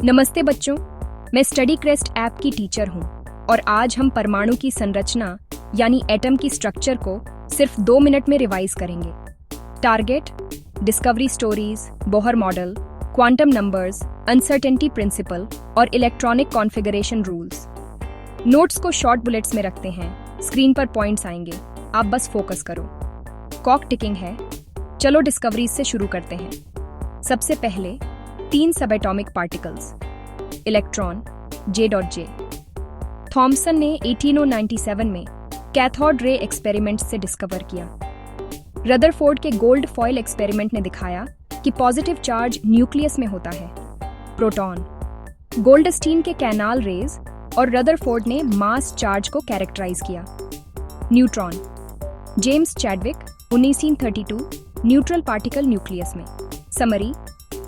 नमस्ते बच्चों, मैं स्टडी क्रेस्ट ऐप की टीचर हूँ और आज हम परमाणु की संरचना यानी एटम की स्ट्रक्चर को सिर्फ 2 मिनट में रिवाइज करेंगे। Target, discovery stories, Bohr model, quantum numbers, uncertainty principle और इलेक्ट्रॉनिक कॉन्फ़िगरेशन रूल्स। नोट्स को शॉर्ट बुलेट्स में रखते हैं, स्क्रीन पर पॉइंट्स आएंगे, आप बस फोकस करो। क्लॉक टिकिंग है, चलो डिस्कवरीज से शुरू करते हैं। सबसे पहले 3 subatomic particles, electron J.J। Thompson ने 1897 में कैथोड रे एक्सपेरिमेंट से डिस्कवर किया। रदरफोर्ड के गोल्ड फॉयल एक्सपेरिमेंट ने दिखाया कि पॉजिटिव चार्ज न्यूक्लियस में होता है। प्रोटॉन, गोल्डस्टीन के कैनाल रेज और रदरफोर्ड ने मास चार्ज को कैरेक्टराइज किया। Neutron, James Chadwick 1932, neutral particle nucleus में। Summary,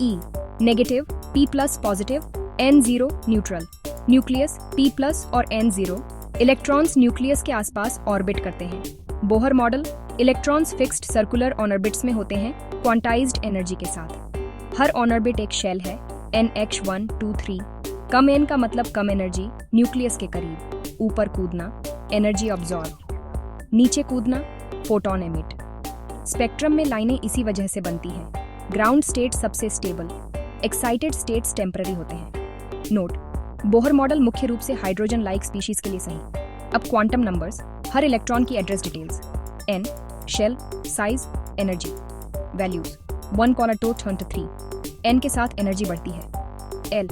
E negative, P+ positive, N0 neutral, nucleus P+ और N0। इलेक्ट्रॉन्स न्यूक्लियस के आसपास ऑर्बिट करते हैं। Bohr model, electrons fixed circular on orbits में होते हैं क्वांटाइज्ड एनर्जी के साथ। हर ऑनऑर्बिट एक शेल है, NH1 2 3। कम n का मतलब कम एनर्जी, न्यूक्लियस के करीब। ऊपर कूदना, एनर्जी ऑब्जॉर्ब। नीचे कूदना, फोटोन एमिट। स्पेक्ट्रम में लाइनें इसी वजह से बनती हैं। ग्राउंड स्टेट सबसे स्टेबल, एक्साइटेड स्टेट्स टेम्पररी होते हैं। नोट, बोहर मॉडल मुख्य रूप से हाइड्रोजन लाइक स्पीशीज के लिए सही। अब क्वांटम नंबर्स, हर इलेक्ट्रॉन की address details, n, shell, size, energy, values 1 2 3। n के साथ एनर्जी बढ़ती है। l,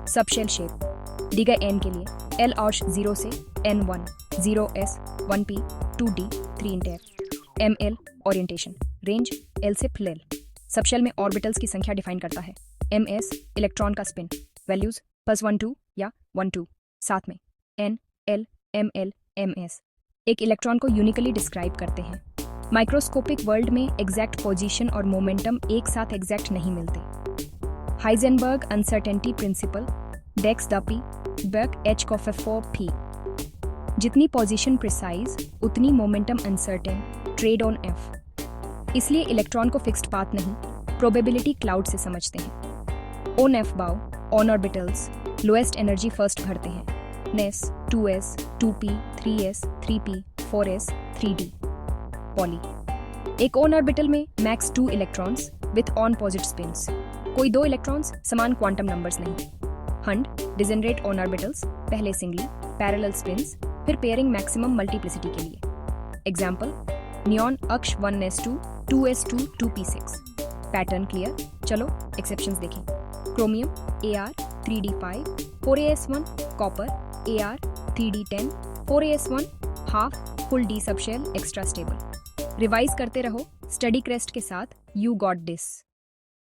सब शेल शेप, दी गए n के लिए l और 0 से n1, 0s, 1p, 2d, 3f। ml, orientation, range l से l। सबशेल में ऑर्बिटल्स की संख्या डिफाइन करता है। ms, इलेक्ट्रॉन का स्पिन, वैल्यूज +1 2 या 1 2। साथ में n, l, ml, ms एक इलेक्ट्रॉन को यूनिकली डिस्क्राइब करते हैं। माइक्रोस्कोपिक वर्ल्ड में एग्जैक्ट पोजीशन और मोमेंटम एक साथ एग्जैक्ट नहीं मिलते। हाइजेनबर्ग अनसर्टेनिटी प्रिंसिपल, डेक्स डपी, बर्क H4P। जितनी पोजीशन प्रिसाइज उतनी momentum uncertain, trade on F। इसलिए इलेक्ट्रॉन को फिक्स्ड पाथ नहीं, प्रोबेबिलिटी क्लाउड से समझते हैं। ऑन F बाउ, on orbitals, lowest energy first भरते हैं। नेस, 2s, 2p, 3s, 3p, 4s, 3d। Poly, एक ऑन ऑर्बिटल में max 2 electrons with opposite spins. कोई 2 इलेक्ट्रॉन्स, समान क्वांटम नंबर्स नहीं। हंड, डिजेनरेट ऑन ऑर्बिटल्स, पहले सिंगली, पैरेलल स्पिन्स, फिर पेयरिंग मैक्सिमम मल्टीप्लिसिटी के लिए। एग्जाम्पल, नियॉन अक्ष 1s2, 2s2, 2p6। Pattern clear? चलो एक्सेप्शंस देखें। Chromium AR 3d5, 4as1, copper AR 3d10, 4as1, half full D subshell extra stable. Revise करते रहो study crest के साथ। You got this.